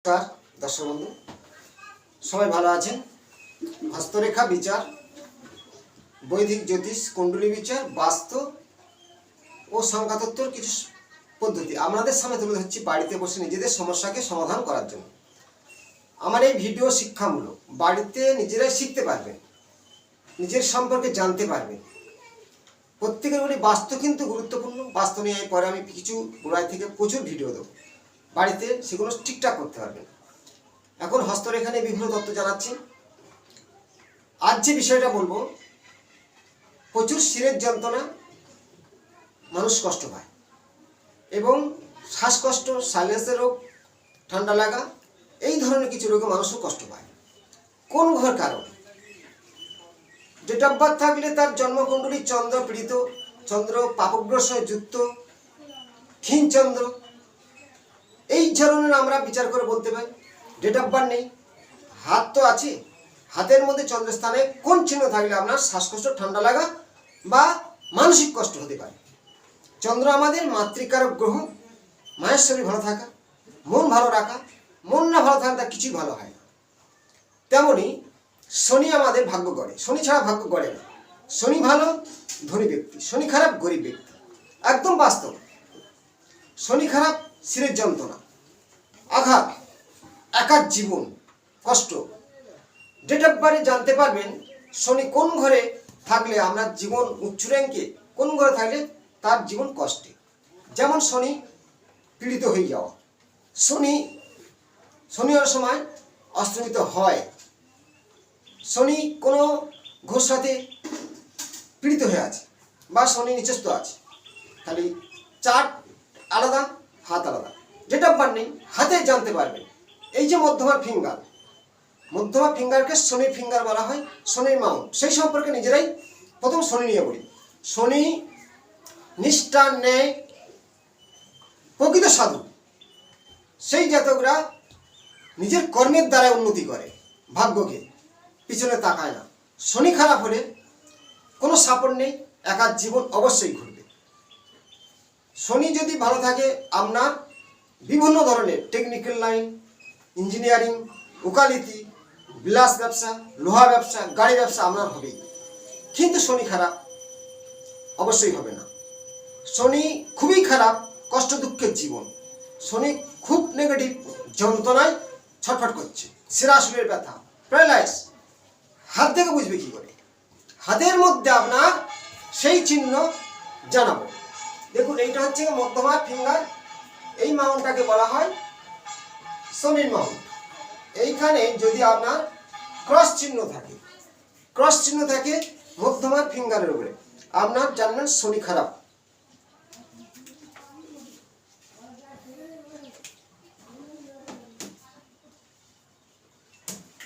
নমস্কার দর্শক বন্ধু, সবাই ভালো আছেন। হস্তরেখা বিচার, বৈদিক জ্যোতিষ, কুণ্ডলী বিচার, বাস্তু ও সংখ্যাতত্ত্বর কিছু পদ্ধতি আপনাদের সামনে তুলে ধরছি বাড়িতে বসে নিজেদের সমস্যাকে সমাধান করার জন্য। আমার এই ভিডিও শিক্ষামূলক, বাড়িতে নিজেরাই শিখতে পারবেন, নিজের সম্পর্কে জানতে পারবেন। প্রত্যেকের বলি বাস্তু কিন্তু গুরুত্বপূর্ণ। বাস্তু নিয়ে পরে আমি কিছু গোড়ায় থেকে প্রচুর ভিডিও দেবো, বাড়িতে সেগুলো ঠিকঠাক করতে পারবেন। এখন হস্তরেখা নিয়ে বিভিন্ন তথ্য জানাচ্ছি। আজ যে বিষয়টা বলবো, প্রচুর শিরের যন্ত্রণা, মানুষ কষ্ট পায়, এবং শ্বাসকষ্ট, সাইলেন্সের রোগ, ঠান্ডা লাগা, এই ধরনের কিছু রোগে মানুষও কষ্ট পায়। কোন ঘর কারণ? ডেট অফ বার্থ থাকলে তার জন্মকুণ্ডলী চন্দ্র পীড়িত, চন্দ্র পাপগ্রস্ত যুক্ত, ক্ষীণ চন্দ্র, এই ধরনের আমরা বিচার করে বলতে পারি। ডেট অফ বার্থ নেই, হাত তো আছে, হাতের মধ্যে চন্দ্রস্থানে কোন চিহ্ন থাকলে আপনার শ্বাসকষ্ট, ঠান্ডা লাগা বা মানসিক কষ্ট হতে পারে। চন্দ্র আমাদের মাতৃকারক গ্রহ, মায়ের শরীর ভালো থাকা, মন ভালো রাখা, মন না ভালো থাকলে তার কিছুই ভালো হয় না। তেমনি শনি আমাদের ভাগ্য গড়ে, শনি ছাড়া ভাগ্য গড়ে না। শনি ভালো ধনী ব্যক্তি, শনি খারাপ গরিব ব্যক্তি, একদম বাস্তব। শনি খারাপ শিরের যন্ত্রণা, আঘাত, একার জীবন, কষ্ট। ডেট অফ বার্থে জানতে পারবেন শনি কোন ঘরে থাকলে আপনার জীবন উচ্চ র্যাঙ্কে, কোন ঘরে থাকলে তার জীবন কষ্টে। যেমন শনি পীড়িত হয়ে যাওয়া, শনি অনেক সময় অস্তমিত হয়, শনি কোনো ঘোর সাথে পীড়িত হয়ে আছে বা শনি নিচস্থ আছে, খালি চার্ট আলাদা, হাত আলাদা। ডেট অফ বার্থ নেই, হাতে জানতে পারবেন। এই যে মধ্যমার ফিঙ্গার, মধ্যমা ফিঙ্গারকে শনির ফিঙ্গার বলা হয়, শনির মাউন্ট। সেই সম্পর্কে নিজেরাই প্রথম শনি নিয়ে বলি। শনি নিষ্ঠা, ন্যায়, প্রকৃত সাধু, সেই জাতকরা নিজের কর্মের দ্বারা উন্নতি করে, ভাগ্যকে পিছনে তাকায় না। শনি খারাপ হলে কোনো সাপোর্ট নেই, একার জীবন অবশ্যই ঘুরবে। শনি যদি ভালো থাকে, আপনার বিভিন্ন ধরনের টেকনিক্যাল লাইন, ইঞ্জিনিয়ারিং, ওকালতি, বিলাস ব্যবসা, লোহা ব্যবসা, গাড়ি ব্যবসা আপনার হবেই। কিন্তু শনি খারাপ অবশ্যই হবে না। শনি খুবই খারাপ, কষ্ট দুঃখের জীবন। শনি খুব নেগেটিভ, যন্ত্রণায় ছটফট করছে, শিরাশরীরের ব্যথা, প্যারালাইস। হাত থেকে বুঝবে কি করে? হাতের মধ্যে আপনার সেই চিহ্ন জানাবো। দেখুন, এইটা হচ্ছে মধ্যমার ফিঙ্গার, এই মাউন্টটাকে বলা হয় শনির মাউন্ট। এইখানে যদি আপনার ক্রস চিহ্ন থাকে, ক্রস চিহ্ন থাকে মধ্যমার ফিঙ্গারের উপরে, আপনার জানবেন শনি খারাপ।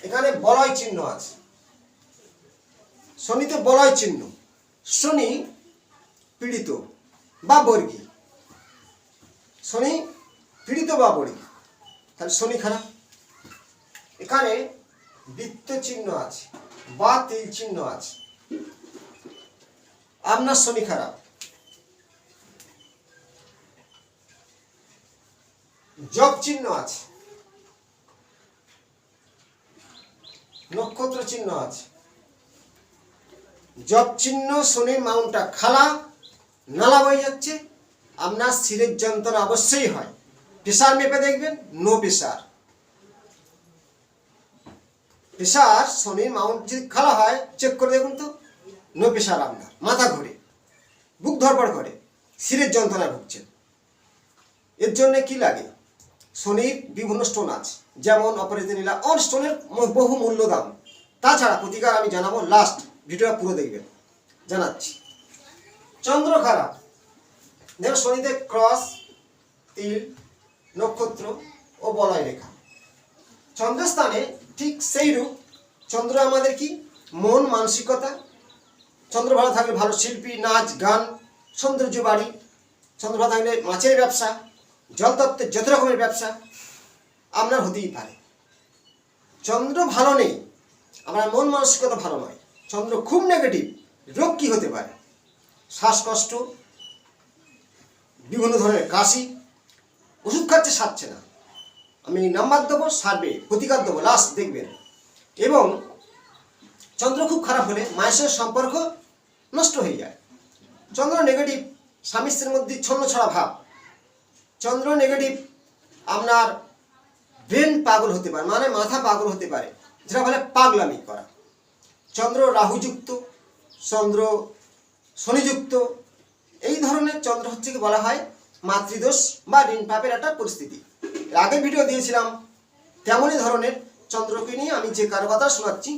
এখানে বলয় চিহ্ন আছে, শনিতে বলয় চিহ্ন, শনি পীড়িত বা বর্গী, শনি পীড়িত বা বর্গী, তাহলে শনি খারাপ। এখানে বৃত্ত চিহ্ন আছে বা তিল চিহ্ন আছে, আপনার শনি খারাপ। যোগ চিহ্ন আছে, নক্ষত্র চিহ্ন আছে, জব চিহ্ন, শনির মাউন্টটা খালা, নালা বয়ে যাচ্ছে, আপনার শিরের যন্ত্রণা অবশ্যই হয়। প্রেশার মেপে দেখবেন, নো প্রেশার। প্রেশার শনির মাউন্ট যদি খালা হয়, চেক করে দেখুন তো, নো প্রেশার। আপনার মাথা ঘুরে, বুক ধরপড় করে, শিরের যন্ত্রণা ভুগছেন। এর জন্য কি লাগে? শনির বিভিন্ন স্টোন আছে, যেমন অপরাজিতা নীলা, অন স্টোনের বহু মূল্য দাম। তাছাড়া প্রতিকার আমি জানাবো, লাস্ট ভিডিওটা পুরো দেখবেন, জানাচ্ছি। চন্দ্র খারাপ, দেখো শনিতে ক্রস, তিল, নক্ষত্র ও বলয় রেখা। চন্দ্রস্থানে ঠিক সেই রূপ। চন্দ্র আমাদের কি? মন, মানসিকতা। চন্দ্র ভালো থাকলে ভালো শিল্পী, নাচ, গান, সৌন্দর্য বাড়ি। চন্দ্র ভালো থাকলে মাছের ব্যবসা, জলতত্ত্বের যত রকমের ব্যবসা আপনার হতেই পারে। চন্দ্র ভালো নেই, আমার মন মানসিকতা ভালো নয়, চন্দ্র খুব নেগেটিভ, রোগ কি হতে পারে? শ্বাসকষ্ট, বিভিন্ন ধরনের কাশি, ওষুধ খাচ্ছে সারছে না, আমি নাম্বার দেবো, সারবে, প্রতিকার দেবো, লাস্ট দেখবেন। এবং চন্দ্র খুব খারাপ হলে মায়ের সঙ্গে সম্পর্ক নষ্ট হয়ে যায়। চন্দ্র নেগেটিভ, স্বামী স্ত্রীর মধ্যে ছন্ন ছড়া ভাব। চন্দ্র নেগেটিভ, আপনার ব্রেন পাগল হতে পারে, মানে মাথা পাগল হতে পারে, যেটা বলে পাগলামি করা। চন্দ্র রাহুযুক্ত, চন্দ্র শনিযুক্ত, এই ধরনের চন্দ্র হচ্ছে কি বলা হয় মাতৃদোষ বা ঋণ পাপের একটা পরিস্থিতি। এর আগে ভিডিও দিয়েছিলাম তেমনই ধরনের চন্দ্রকে নিয়ে আমি যে কারো কথা শোনাচ্ছি।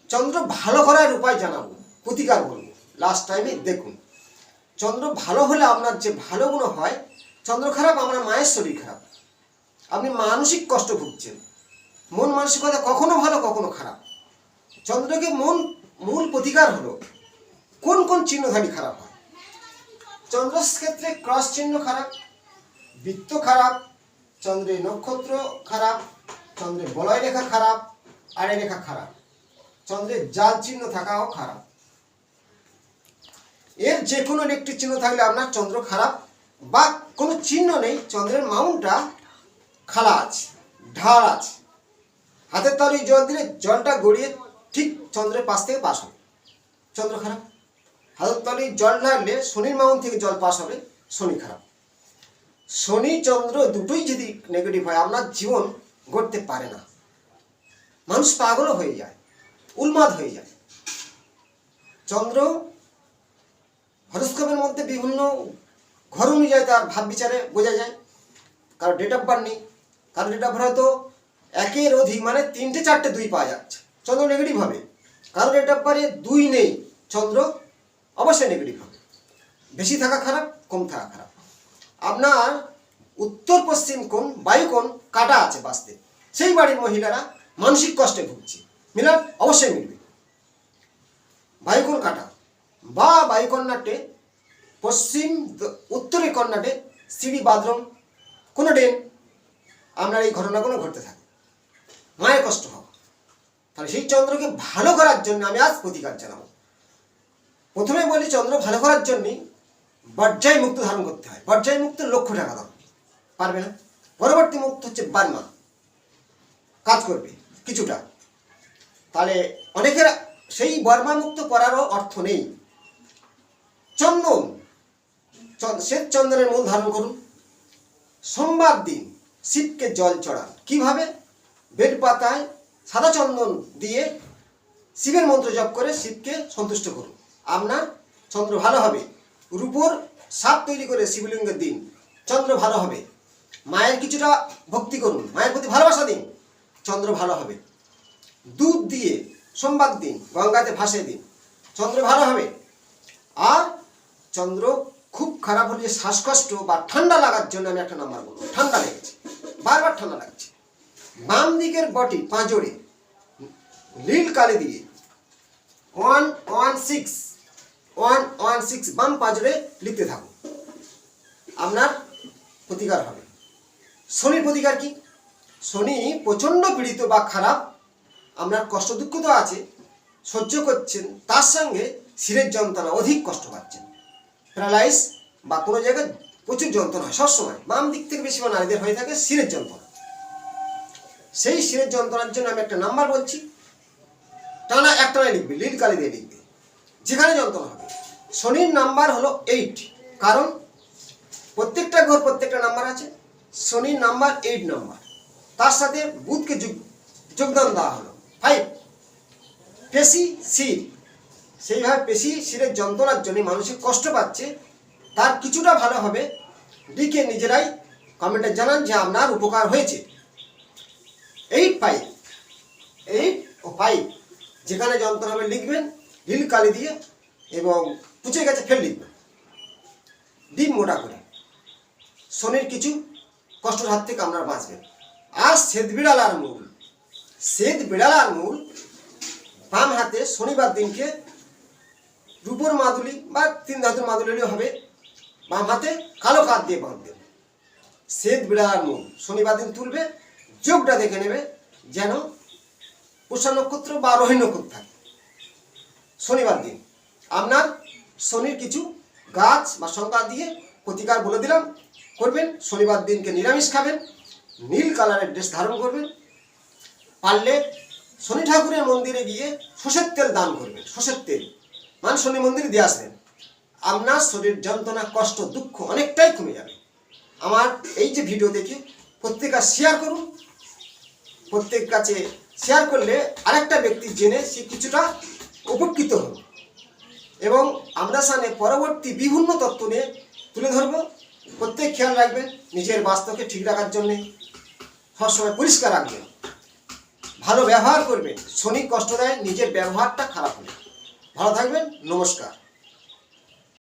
চন্দ্র ভালো করার উপায় জানাবো, প্রতিকার বলবো, লাস্ট টাইমে দেখুন। চন্দ্র ভালো হলে আপনার যে ভালো গুণ হয়, চন্দ্র খারাপ আপনার মায়ের শরীর খারাপ, আপনি মানসিক কষ্ট ভুগছেন। মন মানসিকতা কখনো ভালো কখনো খারাপ। চন্দ্রকে মূল প্রতিকার হলো কোন কোন চিহ্নধারী খারাপ হয়। চন্দ্রের ক্ষেত্রে ক্রস চিহ্ন খারাপ, বৃত্ত খারাপ, চন্দ্রের নক্ষত্র খারাপ, চন্দ্রের বলয় রেখা খারাপ, আড়ে রেখা খারাপ, চন্দ্রের জাল চিহ্ন থাকাও খারাপ। এর যে কোনো একটি চিহ্ন থাকলে আপনার চন্দ্র খারাপ, বা কোনো চিহ্ন নেই, চন্দ্রের মাউন্টটা খালা আছে, ঢাল আছে, হাতের তালু জল দিলে জলটা গড়িয়ে ঠিক চন্দ্রের পাশ থেকে পাস হবে, চন্দ্র খারাপ। হাতের তালু জল ঢাললে শনির মাউন্ট থেকে জল পাস হবে, শনি খারাপ। শনি চন্দ্র দুটোই যদি নেগেটিভ হয়, আপনার জীবন গড়তে পারে না, মানুষ পাগলও হয়ে যায়, উন্মাদ হয়ে যায়। চন্দ্র হরস্কোপের মধ্যে বিভিন্ন ঘর অনুযায়ী তার ভাব বিচারে বোঝা যায়। কারো ডেট অফ বার্থ নেই, কারো ডেট অফ বার্থ হয়তো একের অধিক, মানে 3টে 4টে 2 পাওয়া যাচ্ছে, চন্দ্র নেগেটিভ হবে। কারো ডেট অফ বার্থে 2 নেই, চন্দ্র অবশ্যই নেগেটিভ হবে। বেশি থাকা খারাপ, কম থাকা খারাপ। আপনার উত্তর পশ্চিম কোণ, বায়ুকোণ কাটা আছে বাস্তে, সেই বাড়ির মহিলারা মানসিক কষ্টে ভুগছে, মিলার অবশ্যই মিলবে। বায়ুকোণ কাটা বা বায়ুকন্যাটে পশ্চিম উত্তরের কন্যাটে সিঁড়ি, বাথরুম, কোনো ড্রেন, আপনার এই ঘটনাগুলো ঘটতে থাকে, মায়ের কষ্ট হবে। তাহলে সেই চন্দ্রকে ভালো করার জন্য আমি আজ প্রতিকার জানাবো। প্রথমে বলি, চন্দ্র ভালো করার জন্যই পর্যায় মুক্ত ধারণ করতে হয়। পর্যায় মুক্ত 1,00,000 টাকা দাম, পারবে না। পরবর্তী মুক্ত হচ্ছে বার্মা, কাজ করবে কিছুটা। তাহলে অনেকের সেই বর্মা মুক্ত করারও অর্থ নেই। চন্দন, শ্বেত চন্দনের মূল ধারণ করুন। সোমবার দিন শিবকে জল চড়ান। কিভাবে? বেলপাতায় সাদা চন্দন দিয়ে শিবের মন্ত্র জপ করে শিবকে সন্তুষ্ট করুন, আপনার চন্দ্র ভালো হবে। রূপোর সাপ তৈরি করে শিবলিঙ্গের দিন, চন্দ্র ভালো হবে। মায়ের কিছুটা ভক্তি করুন, মায়ের প্রতি ভালোবাসা দিন, চন্দ্র ভালো হবে। দুধ দিয়ে সোমবার দিন গঙ্গাতে ভাসিয়ে দিন, চন্দ্র ভালো হবে। আর চন্দ্র খুব খারাপ হলে শ্বাসকষ্ট বা ঠান্ডা লাগার জন্য আমি একটা নাম্বার বলবো। ঠান্ডা লেগেছে, বারবার ঠান্ডা লাগছে, বাম দিকের বটি পাঁজরে নীল কালি দিয়ে 116 বাম পাঁজরে লিখতে থাকুন, আপনার প্রতিকার হবে। শনির প্রতিকার কি? শনি প্রচণ্ড পীড়িত বা খারাপ, আপনার কষ্ট দুঃখ তো আছে, সহ্য করছেন, তার সঙ্গে শিরের যন্ত্রণা, অধিক কষ্ট পাচ্ছেন, প্যারালাইজ বা কোনো জায়গায় প্রচুর যন্ত্রণা হয় সবসময়। বাম দিক থেকে বেশি নারীদের হয়ে থাকে শিরের যন্ত্রণা। সেই শিরের যন্ত্রণার জন্য আমি একটা নাম্বার বলছি, টানা একটানায় লিখবে, লীল কালি দিয়ে লিখবে, যেখানে যন্ত্রণা হবে। শনির নাম্বার হলো 8, কারণ প্রত্যেকটা ঘর প্রত্যেকটা নাম্বার আছে। শনির নাম্বার 8 নাম্বার, তার সাথে বুধকে যোগদান দেওয়া হলো 5। পেশি শির, সেইভাবে পেশি শিরের যন্ত্রণার জন্য মানসিক কষ্ট পাচ্ছে, তার কিছুটা ভালো হবে। লিখে নিজেরাই কমেন্টে জানান যে আপনার উপকার হয়েছে। 8 ও 5 যেখানে যন্ত্রণা হবে লিখবেন নীল কালি দিয়ে, এবং পুচে গেছে ফের লিখবেন ডিম মোটা করে। শনির কিছু কষ্টর হাত থেকে আপনারা বাঁচবেন। আর শ্বেত বিড়ালার মূল বাম হাতে শনিবার দিনকে রূপোর মাদুলি বা 3 ধাতুর মাদুলি হবে, বাম হাতে কালো কাঠ দিয়ে বাঁধবেন। শ্বেত বিড়ালার মূল শনিবার দিন তুলবে, যোগটা দেখে নেবে যেন পুষা নক্ষত্র বা রোহিণী নক্ষত্র থাকে। শনিবার দিন আপনার শনির কিছু গাছ বা সংখ্যা দিয়ে প্রতিকার বলে দিলাম, করবেন। শনিবার দিনকে নিরামিষ খাবেন, নীল কালারের ড্রেস ধারণ করবেন। পারলে শনি ঠাকুরের মন্দিরে গিয়ে সর্ষের তেল দান করবেন, সর্ষের তেল মানে শনি মন্দিরে দিয়ে আসবেন। আপনার শরীর যন্ত্রণা, কষ্ট, দুঃখ অনেকটাই কমে যাবে। আমার এই যে ভিডিও দেখে প্রত্যেকে শেয়ার করুন। প্রত্যেক কাছে শেয়ার করলে আরেকটা ব্যক্তি জেনে সে কিছুটা উপকৃত হবে। এবং আমরা সামনে পরবর্তী বিভিন্ন তত্ত্ব নিয়ে তুলে ধরব। প্রত্যেক খেয়াল রাখবেন, নিজের বাস্তুকে ঠিক রাখার জন্যে সবসময় পরিষ্কার রাখবেন, ভালো ব্যবহার করবেন। শনি কষ্ট দেয় নিজের ব্যবহারটা খারাপ হলে। ভালো থাকবেন, নমস্কার।